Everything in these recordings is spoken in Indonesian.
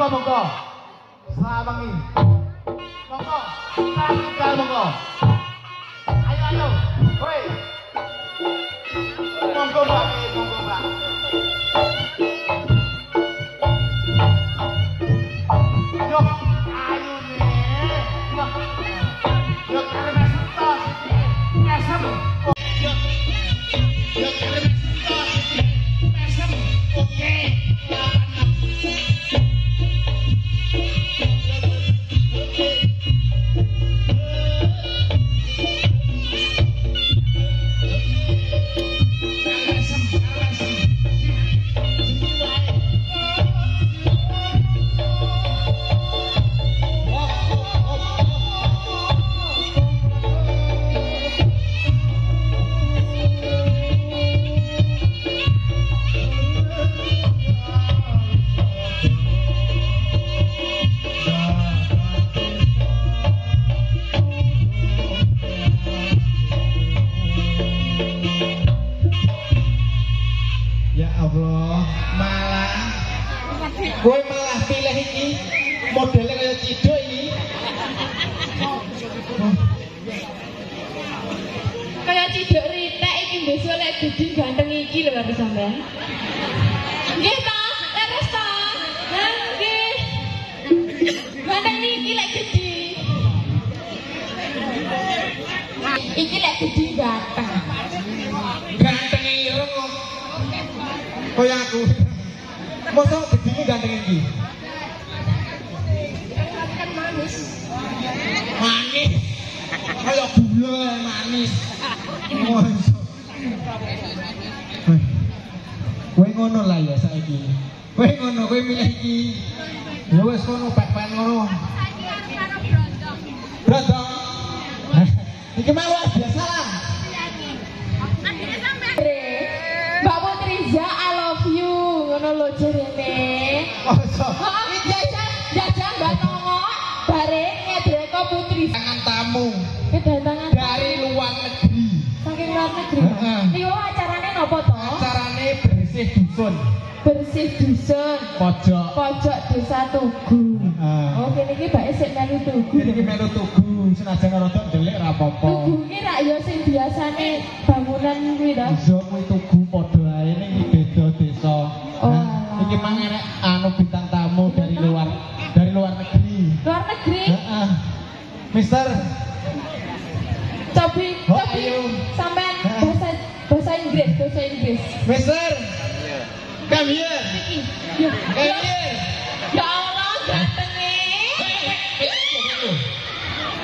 monggo. Slawangi. Monggo. Tanggal monggo. Ayo. Hoi. Monggo Mbak, monggo Mbak. Yo, ayo nih. Yo, karena tos. Mesem. Yo, karena tos. Mesem. Oke. Gue malah pilih ini modelnya kayak Cido ini kayak Cido Rita ini besok liat Gede ganteng iki lho harus sampean nggih ta leres ta nggih ganteng iki lek Gede iki lek Gede ganteng ireng kaya aku masa Gedine ganteng iki manis kayak gula manis kowe ngono lah ya saiki kowe ngono kowe milih iki ya wis ngono pek-pek ngono brondong iki mah luar biasa lah Mbak Putriza I love you ngono lho jarene jajan Mbak Tongo bareng ngedreko Putriza tangan tamu kedatangan dari luar negeri saking luar negeri niku acarane napa to? Acarane bersih dusun pojok desa Tugu oh kene iki mbak esuk melu Tugu kene iki melu Tugu senajan rada ndelik ra apa-apa Tugu iki rak ya sing biasane bangunan kuwi to iso kuwi Tugu padha ae ning beda desa iki mang arek anu bintang tamu dari luar negeri heeh Mister cobi sampean bahasa Inggris Mister come here ya Allah gantenge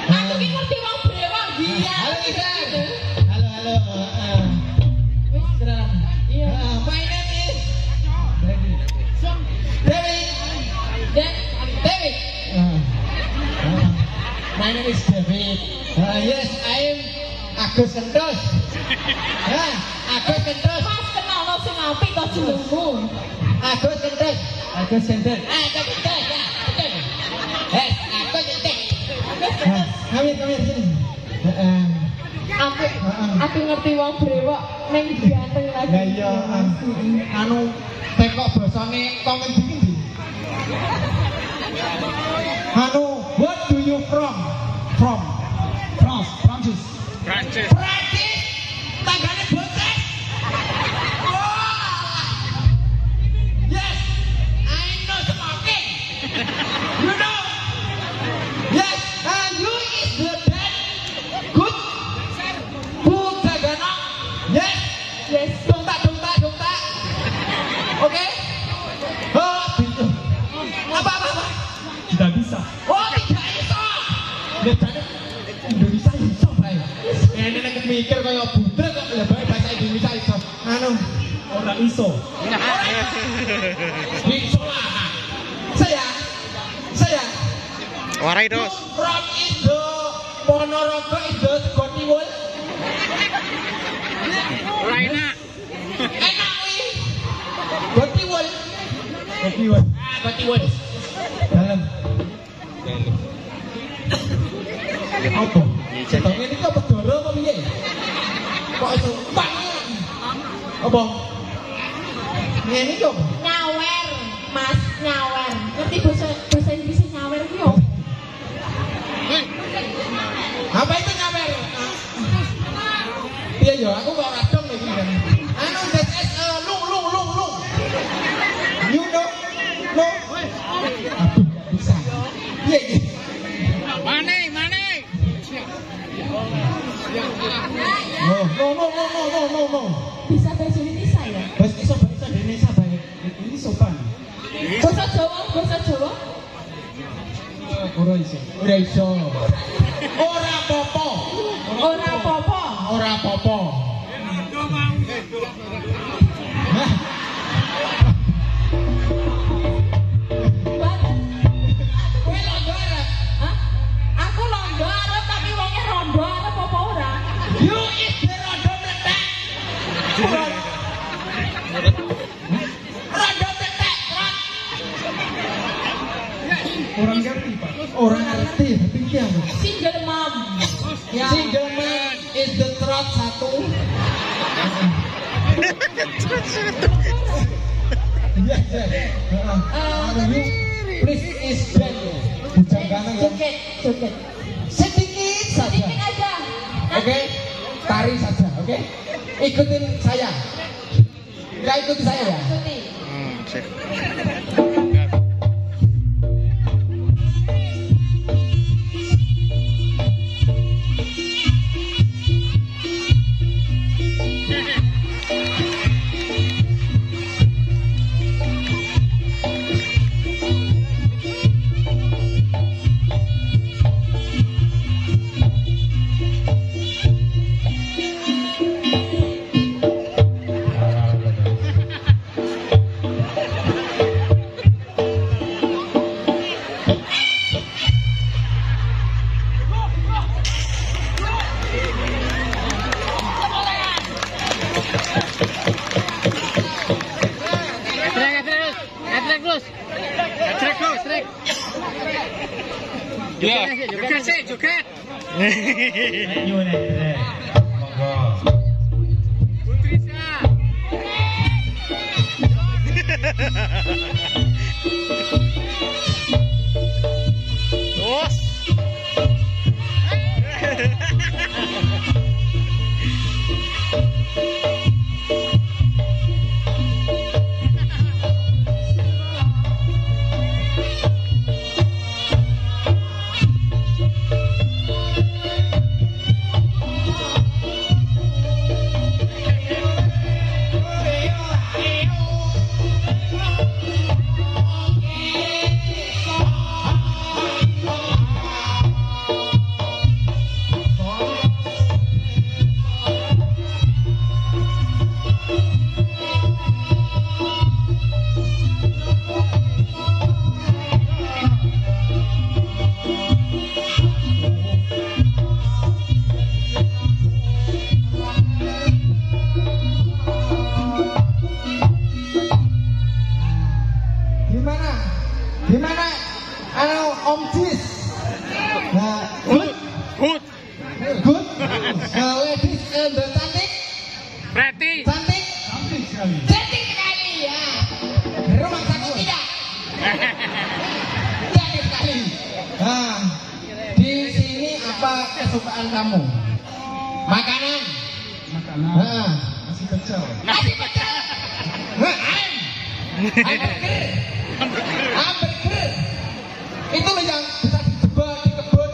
aku ki ngerti wong brewok biar halo Mister halo wis keren iya my name is David my name is David yes I am Agus Kentos Agus Kentos Mas kenal lo sing apik to jenengmu Agus Kentos ya betul Agus Kentos kami sini aku ngerti wong brewok ning ganteng lagi lah iya anu tekok basane kok ngendi iki anu what do you from Prancis tanggane botes yes I know smoking you know yes and you is the bad good food tagana yes dong tak oke apa tidak bisa tidak bisa Indonesia iso bae ini nek mikir kaya budak kok lebih bahasa Indonesia iso anu ora iso iso lah saya warai dos from Indo Ponorogo Indo Gotiwul enak kuwi Gotiwul dalam apa? Cetok ini apa doro apa piye? Kok iso bang? Apa? Ngene kok nyawer Mas nyawer ngerti ngerti bahasa Inggris nyawer ki yo. Apa itu nyawer? Iya yo, aku kok radong iki. Anu that is lung. You know? No. Aduh, bisa. Iya. Mane. No. Bisa bahasa Indonesia ya? Bahasa Indonesia baik. Ini sopan. Bahasa Jawa? Ora iso. Ora apa-apa. Nah, kowe londo arep. Hah? Aku londo arep tapi wonge rondo arep apa ora? You is the rondo meletak. Rondo meletak. Orang ngerti, Pak. Orang ngerti, tapi iki apa? Single mom. Ya. Single man is the trot satu. Yes. Please is band. Bukan kanan ya. Joget. Sedikit saja. Sedikit aja. Oke, tari saja. Oke, ikutin saya. Ya ikuti saya ya. Ikuti. Sip. Joget. Ayo nek. Monggo. Putrisya. Terus. Gimana? Om Jis. Nah, good. Ladies and the cantik. Pretty. Cantik sekali ya. Rumah sakit tidak. Cantik sekali. Nah, di sini apa kesukaan kamu? Makanan. Nah, nasi pecel. Hamburger. Itu loh yang bisa dijebak di kebun,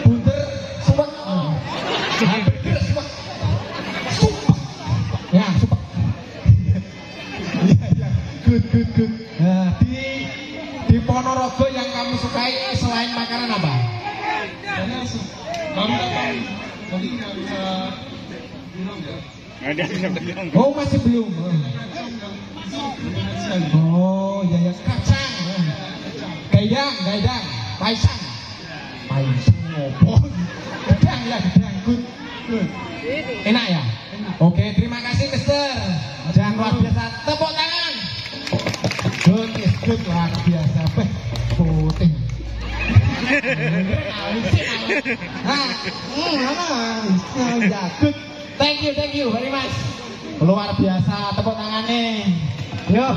bunder, sumpah. Hamburger sumpah. Ya, sumpah. Ya. Good. Nah, di Ponorogo yang kamu sukai selain makanan apa? Tadi nggak bisa bilang ya. Oh, masih belum. Oh, ya kacang. Gaidang, paisang opo. Gedang, good. Enak ya? Oke, terima kasih Mister. Jangan luar biasa, tepuk tangan. Good, luar biasa. Putih. Ya, good. Thank you very much. Luar biasa, tepuk tangannya. Yo.